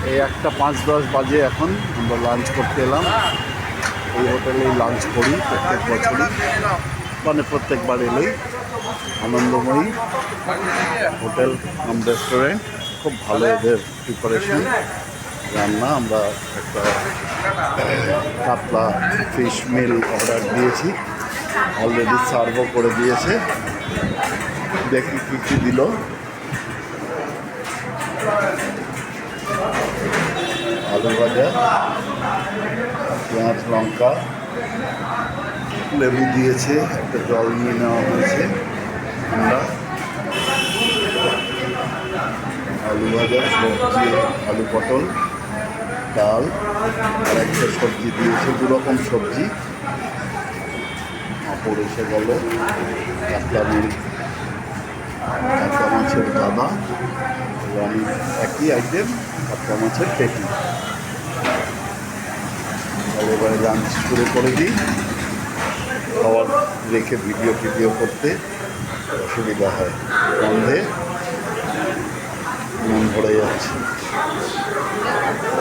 এই 1:05-10 বাজে এখন আমরা লাঞ্চ করতে এলাম। এই হোটেলেই লাঞ্চ করি প্রত্যেক বছরই, মানে প্রত্যেকবার এলেই। আনন্দময়ী হোটেল কাম রেস্টুরেন্ট, খুব ভালো এদের প্রিপারেশন রান্না। আমরা একটা কাতলা ফিশ মিল অর্ডার দিয়েছি, অলরেডি সার্ভও করে দিয়েছে। দেখি কী কী দিল। আলু ভাজা, পেঁয়াজ লঙ্কা, লেবু দিয়েছে, একটা জল নিয়ে নেওয়া হয়েছে। আমরা আলু ভাজা, সবজি, আলু পটল, ডাল আর একটা সবজি দিয়েছে, 2 রকম সবজি। পাঁপড় এসে গেল, কাতলা মিল, কাতলা মাছের দাদা এবং একই আইটেম কাতলা মাছের পেটি। এবারে লাঞ্চ শুরু করে দিই। খাবার রেখে ভিডিও করতে অসুবিধা হয়, গন্ধে